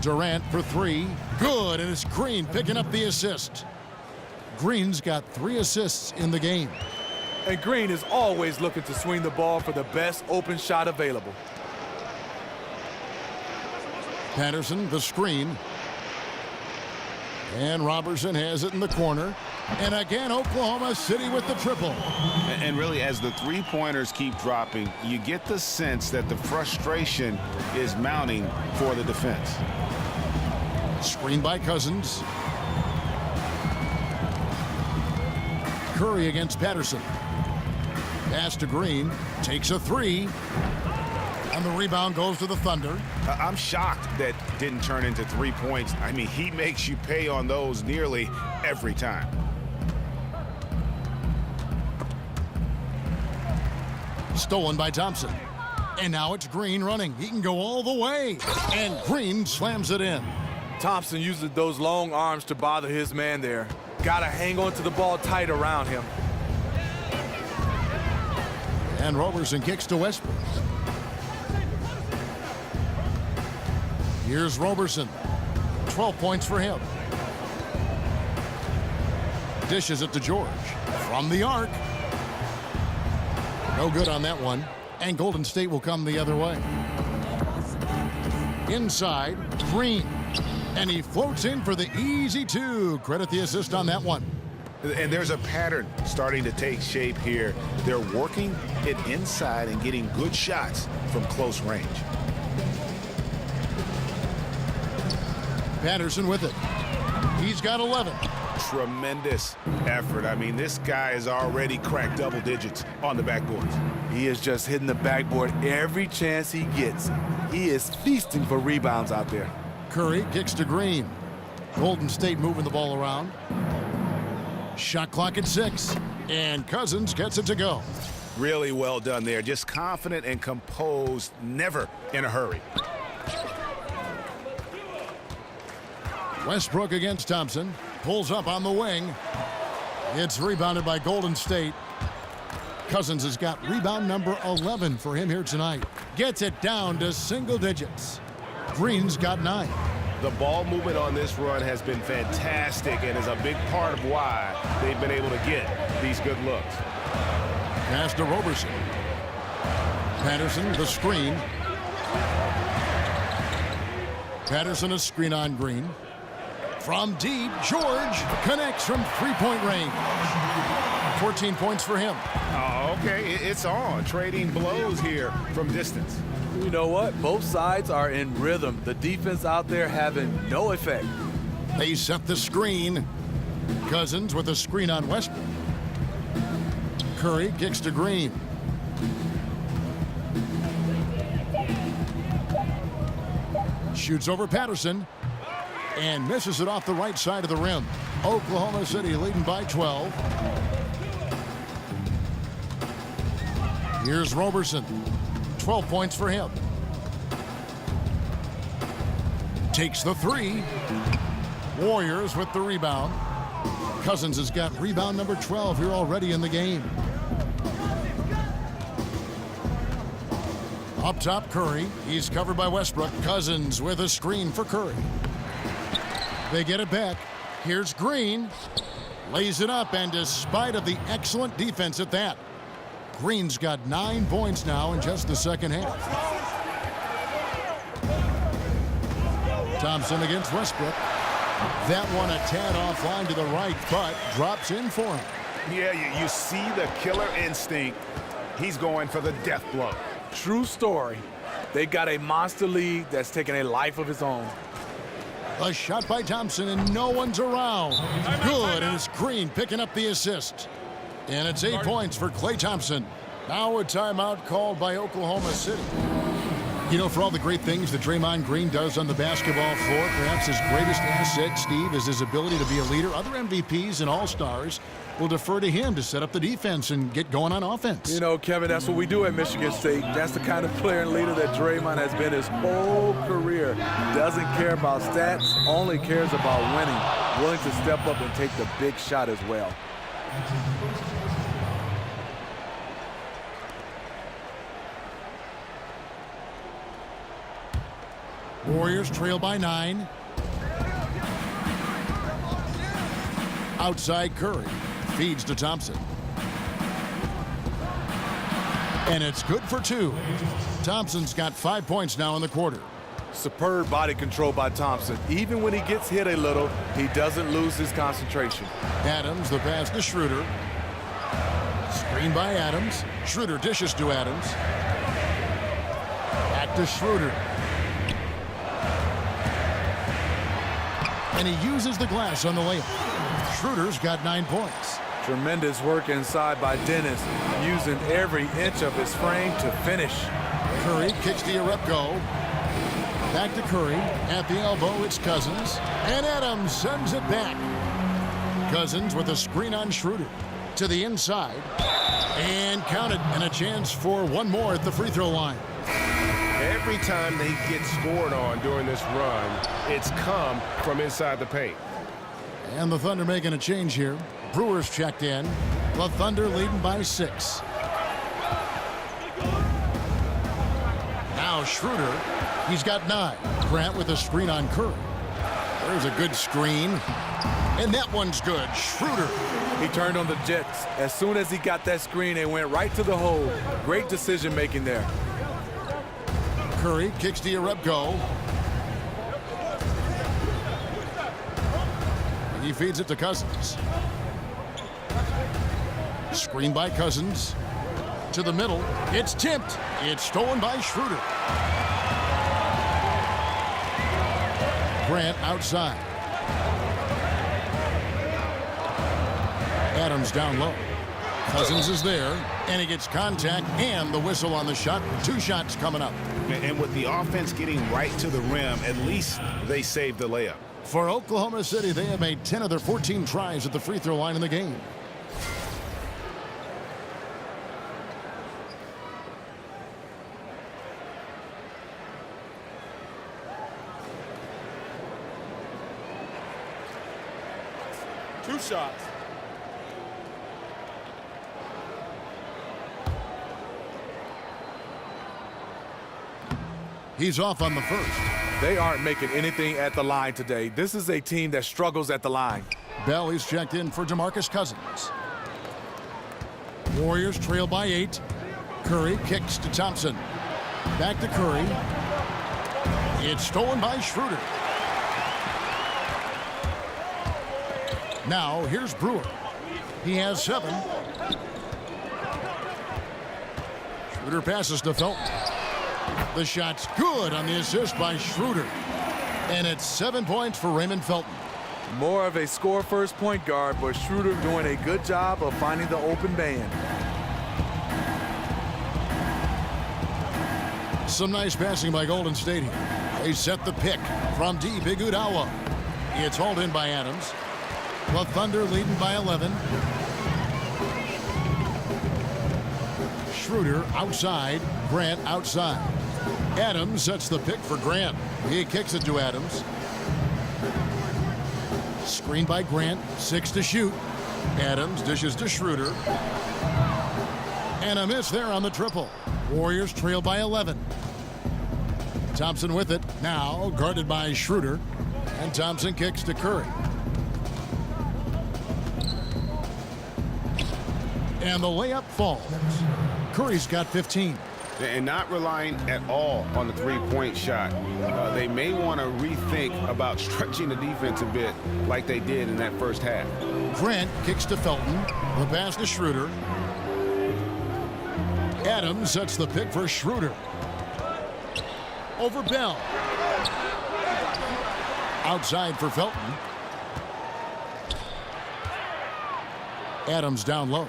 Durant for 3. Good, and it's Green picking up the assist. Green's got 3 assists in the game. And Green is always looking to swing the ball for the best open shot available. Patterson, the screen. And Robertson has it in the corner. And again, Oklahoma City with the triple. And really, as the three-pointers keep dropping, you get the sense that the frustration is mounting for the defense. Screen by Cousins. Curry against Patterson. Pass to Green. Takes a 3. And the rebound goes to the Thunder. I'm shocked that didn't turn into 3 points. I mean, he makes you pay on those nearly every time. Stolen by Thompson. And now it's Green running. He can go all the way. And Green slams it in. Thompson uses those long arms to bother his man there. Got to hang on to the ball tight around him. And Roberson kicks to Westbrook. Here's Roberson. 12 points for him. Dishes it to George. From the arc. No good on that one. And Golden State will come the other way. Inside, Green. And he floats in for the easy 2. Credit the assist on that one. And there's a pattern starting to take shape here. They're working it inside and getting good shots from close range. Patterson with it. He's got 11. Tremendous effort. I mean, this guy has already cracked double digits on the backboards. He is just hitting the backboard every chance he gets. He is feasting for rebounds out there. Curry kicks to Green. Golden State moving the ball around. Shot clock at 6. And Cousins gets it to go. Really well done there. Just confident and composed, never in a hurry. Westbrook against Thompson. Pulls up on the wing. It's rebounded by Golden State. Cousins has got rebound number 11 for him here tonight. Gets it down to single digits. Green's got 9. The ball movement on this run has been fantastic and is a big part of why they've been able to get these good looks. Pass to Roberson. Patterson, the screen. Patterson, a screen on Green. From deep, George connects from three-point range. 14 points for him. Oh, okay, it's on. Trading blows here from distance. You know what? Both sides are in rhythm. The defense out there having no effect. They set the screen. Cousins with a screen on Westbrook. Curry kicks to Green. Shoots over Patterson and misses it off the right side of the rim. Oklahoma City leading by 12. Here's Roberson. 12 points for him. Takes the three. Warriors with the rebound. Cousins has got rebound number 12 here already in the game. Up top, Curry. He's covered by Westbrook. Cousins with a screen for Curry. They get it back. Here's Green. Lays it up, and despite of the excellent defense at that, Green's got 9 points now in just the second half. Thompson against Westbrook. That one a tad offline to the right, but drops in for him. Yeah, you see the killer instinct. He's going for the death blow. True story. They got a monster lead that's taking a life of its own. A shot by Thompson, and no one's around. Good, and it's Green picking up the assist. And it's 8 points for Klay Thompson. Now a timeout called by Oklahoma City. You know, for all the great things that Draymond Green does on the basketball floor, perhaps his greatest asset, Steve, is his ability to be a leader. Other MVPs and All-Stars will defer to him to set up the defense and get going on offense. You know, Kevin, that's what we do at Michigan State. That's the kind of player and leader that Draymond has been his whole career. Doesn't care about stats, only cares about winning. Willing to step up and take the big shot as well. Warriors trail by 9. Outside Curry. Feeds to Thompson. And it's good for 2. Thompson's got 5 points now in the quarter. Superb body control by Thompson. Even when he gets hit a little, he doesn't lose his concentration. Adams, the pass to Schroeder. Screen by Adams. Schroeder dishes to Adams. Back to Schroeder. And he uses the glass on the layup. Schroeder's got 9 points. Tremendous work inside by Dennis, using every inch of his frame to finish. Curry kicks to Yarepko. Back to Curry. At the elbow, it's Cousins. And Adams sends it back. Cousins with a screen on Schroeder. To the inside. And counted. And a chance for one more at the free throw line. Every time they get scored on during this run, it's come from inside the paint. And the Thunder making a change here. Brewers checked in. The Thunder leading by 6. Now Schroeder. He's got 9. Grant with a screen on Curry. There's a good screen. And that one's good. Schroeder. He turned on the Jets. As soon as he got that screen, they went right to the hole. Great decision making there. Curry kicks to Yarepko. He feeds it to Cousins. Screen by Cousins. To the middle. It's tipped. It's stolen by Schroeder. Grant outside. Adams down low. Cousins is there, and he gets contact and the whistle on the shot. 2 shots coming up. And with the offense getting right to the rim, at least they saved the layup. For Oklahoma City, they have made 10 of their 14 tries at the free throw line in the game. Two shots. He's off on the first. They aren't making anything at the line today. This is a team that struggles at the line. Bell is checked in for DeMarcus Cousins. Warriors trail by 8. Curry kicks to Thompson. Back to Curry. It's stolen by Schroeder. Now here's Brewer. He has 7. Schroeder passes to Felton. The shot's good on the assist by Schroeder. And it's 7 points for Raymond Felton. More of a score-first point guard, but Schroeder doing a good job of finding the open man. Some nice passing by Golden State here. They set the pick from deep. Iguodala. It's hauled in by Adams. The Thunder leading by 11. Schroeder outside. Grant outside. Adams sets the pick for Grant. He kicks it to Adams. Screen by Grant. 6 to shoot. Adams dishes to Schroeder. And a miss there on the triple. Warriors trail by 11. Thompson with it. Now guarded by Schroeder. And Thompson kicks to Curry. And the layup falls. Curry's got 15. And not relying at all on the three-point shot. They may want to rethink about stretching the defense a bit like they did in that first half. Grant kicks to Felton. The pass to Schroeder. Adams sets the pick for Schroeder. Over Bell. Outside for Felton. Adams down low.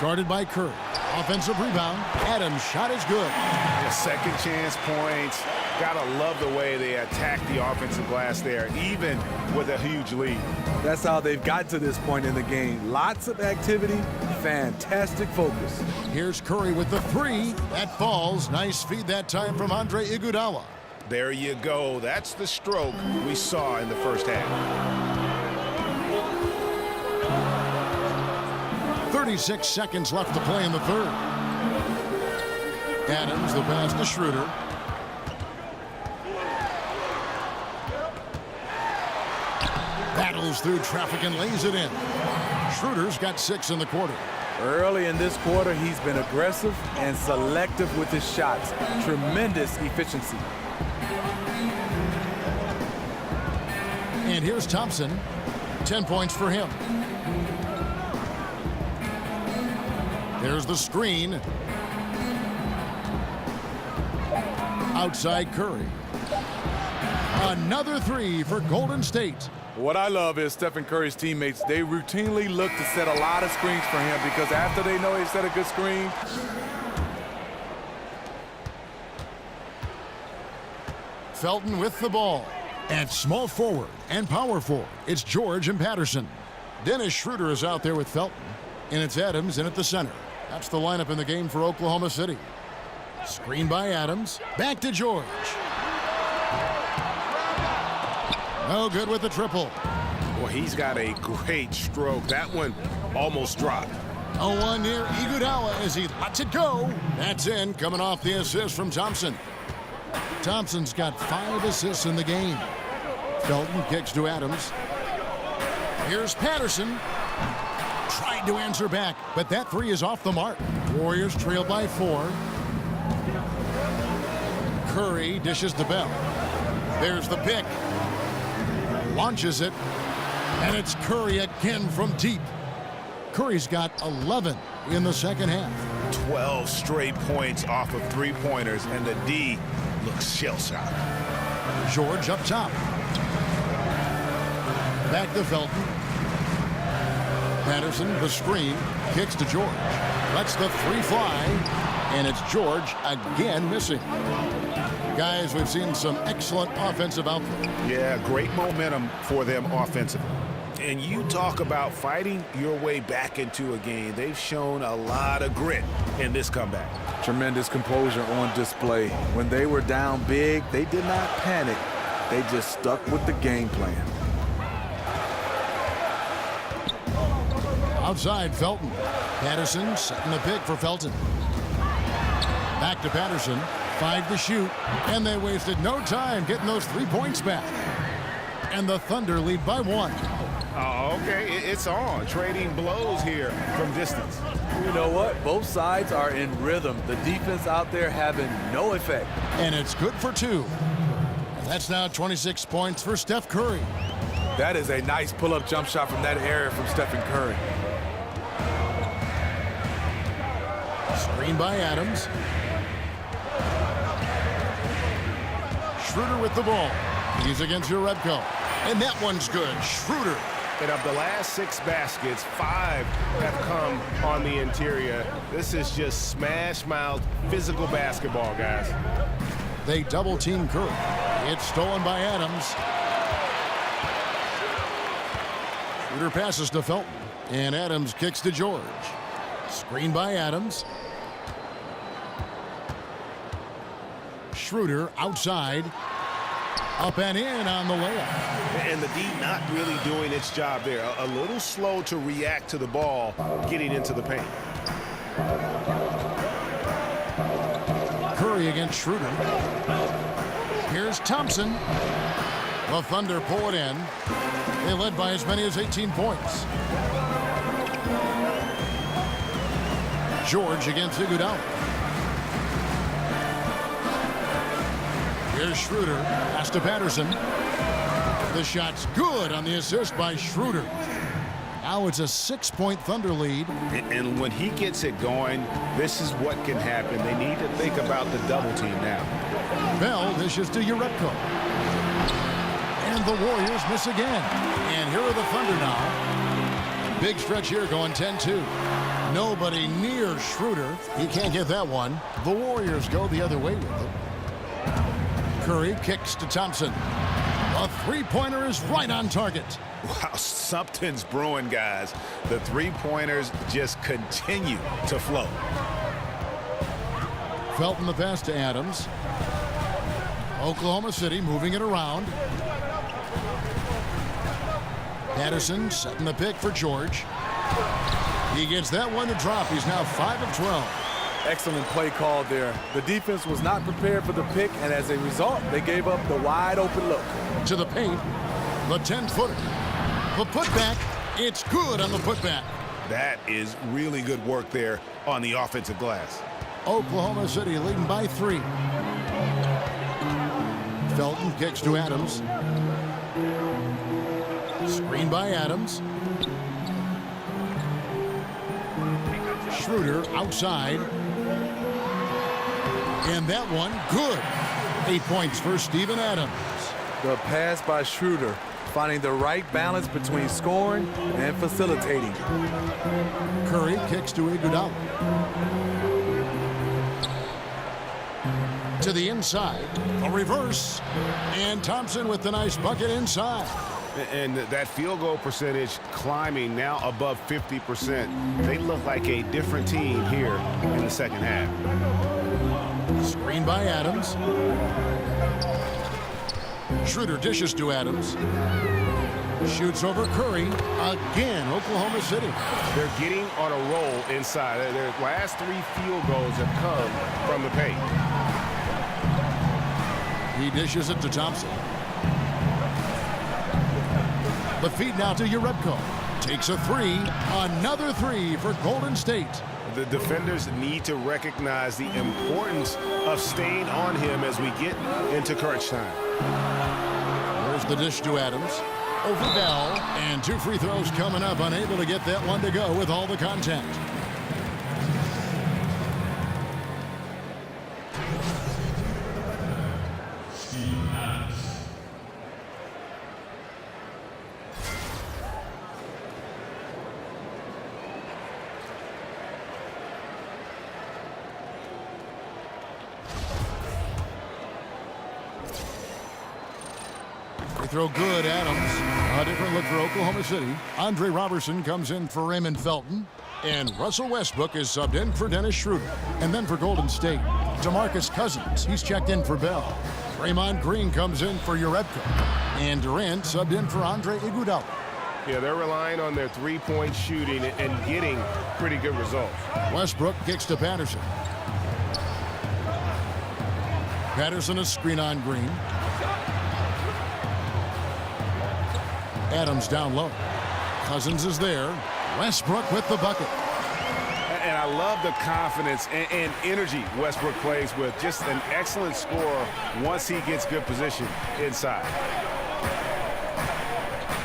Guarded by Curry. Offensive rebound. Adams' shot is good. The second chance points. Gotta love the way they attack the offensive glass there, even with a huge lead. That's how they've got to this point in the game. Lots of activity, fantastic focus. Here's Curry with the 3. That falls. Nice feed that time from Andre Iguodala. There you go. That's the stroke we saw in the first half. 36 seconds left to play in the third. Adams, the pass to Schroeder. Battles through traffic and lays it in. Schroeder's got 6 in the quarter. Early in this quarter, he's been aggressive and selective with his shots. Tremendous efficiency. And here's Thompson. 10 points for him. There's the screen. Outside Curry. Another 3 for Golden State. What I love is Stephen Curry's teammates. They routinely look to set a lot of screens for him because after they know he set a good screen. Felton with the ball. At small forward and power forward, it's George and Patterson. Dennis Schroeder is out there with Felton. And it's Adams in at the center. That's the lineup in the game for Oklahoma City. Screen by Adams. Back to George. No good with the triple. Well, he's got a great stroke. That one almost dropped. A 1 near Iguodala as he lets it go. That's in, coming off the assist from Thompson. Thompson's got 5 assists in the game. Felton kicks to Adams. Here's Patterson. Tried to answer back, but that 3 is off the mark. Warriors trail by 4. Curry dishes to Bell. There's the pick. Launches it, and it's Curry again from deep. Curry's got 11 in the second half. 12 straight points off of three-pointers, and the D looks shell-shocked. George up top. Back to Felton. Patterson, the screen, kicks to George. Lets the 3 fly, and it's George again missing. Guys, we've seen some excellent offensive output. Yeah, great momentum for them offensively. And you talk about fighting your way back into a game. They've shown a lot of grit in this comeback. Tremendous composure on display. When they were down big, they did not panic. They just stuck with the game plan. Outside, Felton. Patterson setting the pick for Felton. Back to Patterson. 5 to shoot, and they wasted no time getting those 3 points back. And the Thunder lead by 1. Oh, okay, it's on. Trading blows here from distance. You know what? Both sides are in rhythm. The defense out there having no effect. And it's good for 2. And that's now 26 points for Steph Curry. That is a nice pull-up jump shot from that area from Stephen Curry. Screen by Adams. Schroeder with the ball. He's against Urebko. And that one's good. Schroeder. And of the last 6 baskets, 5 have come on the interior. This is just smash-mouth physical basketball, guys. They double-team Curry. It's stolen by Adams. Schroeder passes to Felton. And Adams kicks to George. Screen by Adams. Schroeder outside. Up and in on the layup. And the D not really doing its job there. A little slow to react to the ball getting into the paint. Curry against Schroeder. Here's Thompson. The Thunder pull it in. They led by as many as 18 points. George against Iguodala. Here's Schroeder. Pass to Patterson. The shot's good on the assist by Schroeder. Now it's a 6-point Thunder lead. And when he gets it going, this is what can happen. They need to think about the double team now. Bell dishes to Urebko. And the Warriors miss again. And here are the Thunder now. Big stretch here going 10-2. Nobody near Schroeder. He can't get that one. The Warriors go the other way with it. Curry kicks to Thompson. A three-pointer is right on target. Wow, something's brewing, guys. The three-pointers just continue to flow. Felton the pass to Adams. Oklahoma City moving it around. Patterson setting the pick for George. He gets that one to drop. He's now 5 of 12. Excellent play call there. The defense was not prepared for the pick, and as a result, they gave up the wide open look. To the paint, the 10-footer. The putback, it's good on the putback. That is really good work there on the offensive glass. Oklahoma City leading by 3. Felton kicks to Adams. Screen by Adams. Schroeder outside. And that one, good. 8 points for Steven Adams. The pass by Schroeder, finding the right balance between scoring and facilitating. Curry kicks to Iguodala. To the inside, a reverse. And Thompson with the nice bucket inside. And that field goal percentage climbing now above 50%. They look like a different team here in the second half. Screen by Adams. Schroeder dishes to Adams. Shoots over Curry. Again, Oklahoma City. They're getting on a roll inside. Their last 3 field goals have come from the paint. He dishes it to Thompson. The feed now to Urebko. Takes a 3. Another 3 for Golden State. The defenders need to recognize the importance of staying on him as we get into crunch time. There's the dish to Adams. Over Bell. And 2 free throws coming up. Unable to get that one to go with all the contact. They throw good, Adams. A different look for Oklahoma City. Andre Robertson comes in for Raymond Felton. And Russell Westbrook is subbed in for Dennis Schroeder. And then for Golden State, DeMarcus Cousins. He's checked in for Bell. Draymond Green comes in for Urebko. And Durant subbed in for Andre Iguodala. Yeah, they're relying on their three-point shooting and getting pretty good results. Westbrook kicks to Patterson. Patterson a screen on Green. Adams down low. Cousins is there. Westbrook with the bucket. And I love the confidence and energy Westbrook plays with. Just an excellent scorer once he gets good position inside.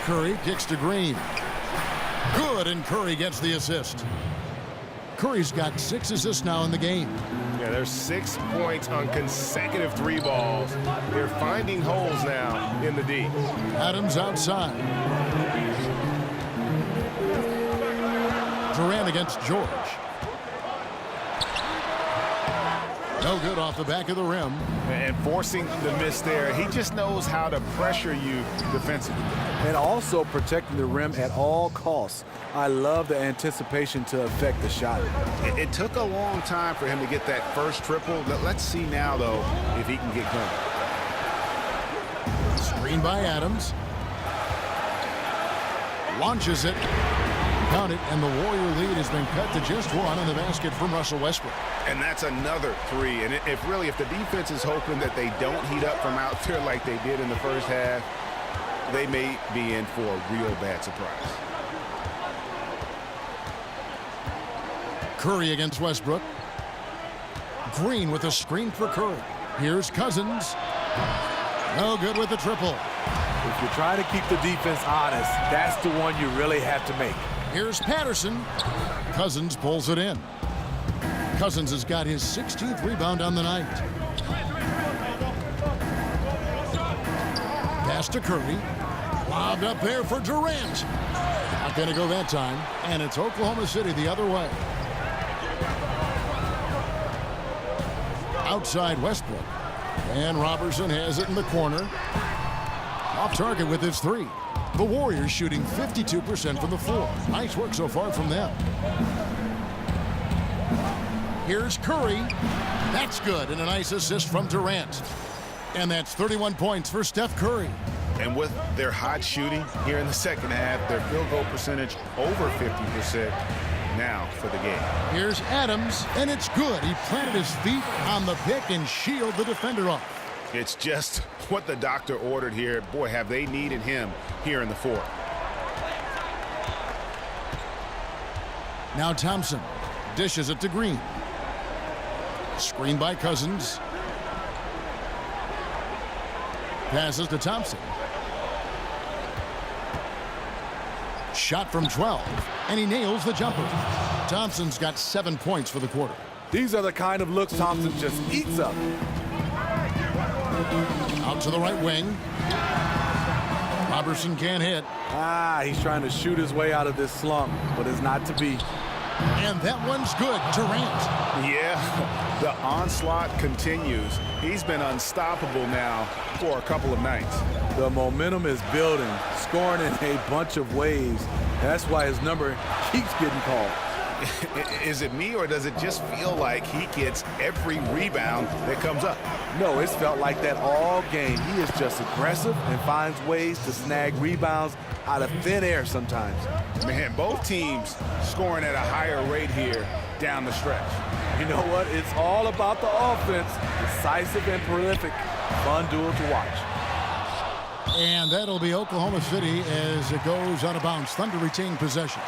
Curry kicks to Green. Good, and Curry gets the assist. Curry's got 6 assists now in the game. Yeah, there's 6 points on consecutive 3 balls. They're finding holes now in the D. Adams outside. Durant against George. No good off the back of the rim. And forcing the miss there. He just knows how to pressure you defensively. And also protecting the rim at all costs. I love the anticipation to affect the shot. It took a long time for him to get that first triple. Let's see now, though, if he can get going. Screen by Adams. Launches it. Count it, and the Warrior lead has been cut to just 1 on the basket from Russell Westbrook. And that's another 3. And if the defense is hoping that they don't heat up from out there like they did in the first half, they may be in for a real bad surprise. Curry against Westbrook. Green with a screen for Curry. Here's Cousins. No good with the triple. If you're trying to keep the defense honest, that's the one you really have to make. Here's Patterson. Cousins pulls it in. Cousins has got his 16th rebound on the night. Pass to Curry. Lobbed up there for Durant. Not going to go that time. And it's Oklahoma City the other way. Outside Westbrook. And Robertson has it in the corner. Off target with his 3. The Warriors shooting 52% from the floor. Nice work so far from them. Here's Curry. That's good, and a nice assist from Durant. And that's 31 points for Steph Curry. And with their hot shooting here in the second half, their field goal percentage over 50% now for the game. Here's Adams, and it's good. He planted his feet on the pick and shielded the defender off. It's just what the doctor ordered here. Boy, have they needed him here in the 4th. Now Thompson dishes it to Green. Screen by Cousins. Passes to Thompson. Shot from 12, and he nails the jumper. Thompson's got 7 points for the quarter. These are the kind of looks Thompson just eats up. Out to the right wing. Robertson can't hit. He's trying to shoot his way out of this slump, but it's not to be. And that one's good. Durant. Yeah, the onslaught continues. He's been unstoppable now for a couple of nights. The momentum is building, scoring in a bunch of ways. That's why his number keeps getting called. Is it me, or does it just feel like he gets every rebound that comes up? No, it's felt like that all game. He is just aggressive and finds ways to snag rebounds out of thin air sometimes. Man, both teams scoring at a higher rate here down the stretch. You know what? It's all about the offense. Decisive and prolific. Fun duel to watch. And that'll be Oklahoma City as it goes out of bounds. Thunder retain possession.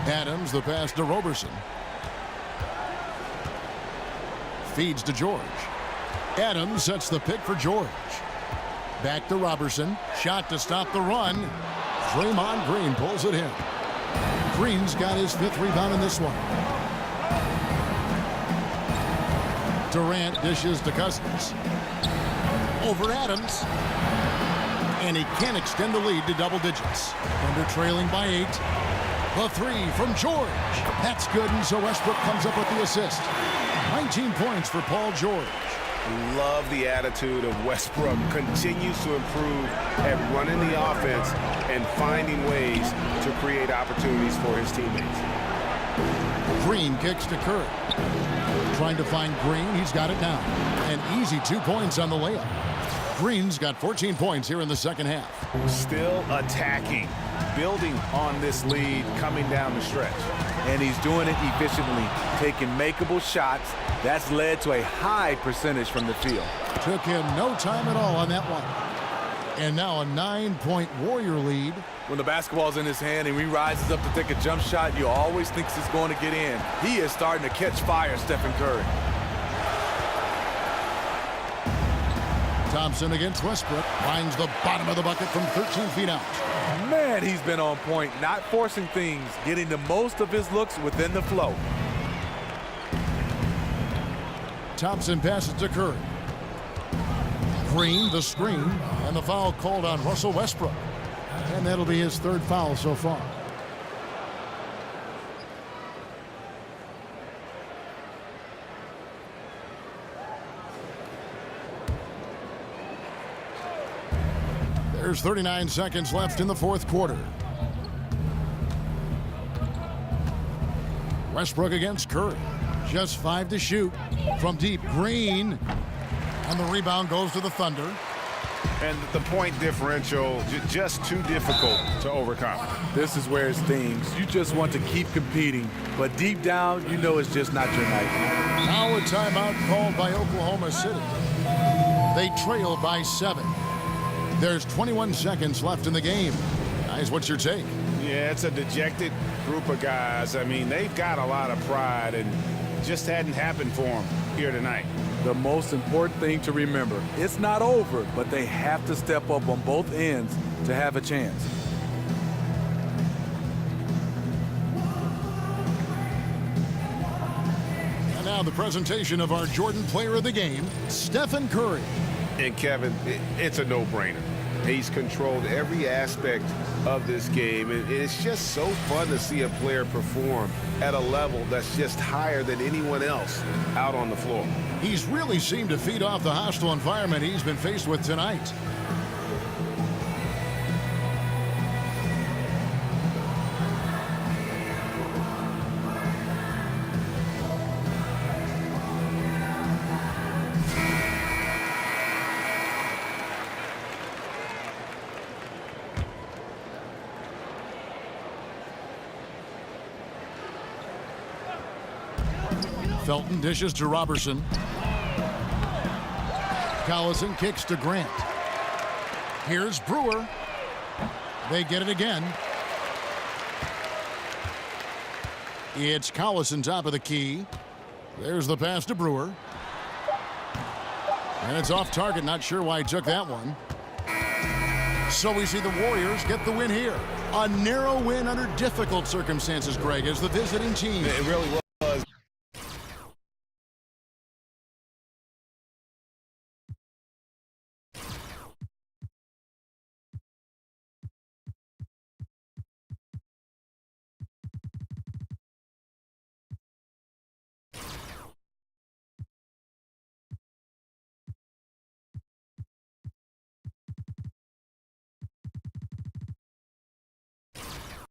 Adams, the pass to Robertson. Feeds to George. Adams sets the pick for George. Back to Robertson. Shot to stop the run. Draymond Green pulls it in. Green's got his 5th rebound in this one. Durant dishes to Cousins. Over Adams. And he can extend the lead to double digits. Thunder trailing by 8. The 3 from George. That's good, and so Westbrook comes up with the assist. 19 points for Paul George. Love the attitude of Westbrook. Continues to improve at running the offense and finding ways to create opportunities for his teammates. Green kicks to Curry. Trying to find Green. He's got it now. An easy 2 points on the layup. Green's got 14 points here in the second half. Still attacking, building on this lead coming down the stretch. And he's doing it efficiently, taking makeable shots. That's led to a high percentage from the field. Took him no time at all on that one. And now a 9-point Warrior lead. When the basketball's in his hand and he rises up to take a jump shot, you always think he's going to get in. He is starting to catch fire, Stephen Curry. Thompson against Westbrook. Finds the bottom of the bucket from 13 feet out. Man, he's been on point, not forcing things, getting the most of his looks within the flow. Thompson passes to Curry. Green, the screen, and the foul called on Russell Westbrook. And that'll be his third foul so far. There's 39 seconds left in the fourth quarter. Westbrook against Curry. Just 5 to shoot. From deep, Green. And the rebound goes to the Thunder. And the point differential just too difficult to overcome. This is where it stings. You just want to keep competing, but deep down, you know it's just not your night. Now a timeout called by Oklahoma City. They trail by 7. There's 21 seconds left in the game. Guys, what's your take? Yeah, it's a dejected group of guys. I mean, they've got a lot of pride and just hadn't happened for them here tonight. The most important thing to remember, it's not over, but they have to step up on both ends to have a chance. And now the presentation of our Jordan Player of the Game, Stephen Curry. And Kevin, it's a no-brainer. He's controlled every aspect of this game, and it's just so fun to see a player perform at a level that's just higher than anyone else out on the floor. He's really seemed to feed off the hostile environment he's been faced with tonight. Felton dishes to Robertson. Collison kicks to Grant. Here's Brewer. They get it again. It's Collison top of the key. There's the pass to Brewer. And it's off target. Not sure why he took that one. So we see the Warriors get the win here. A narrow win under difficult circumstances, Greg, as the visiting team. It really was.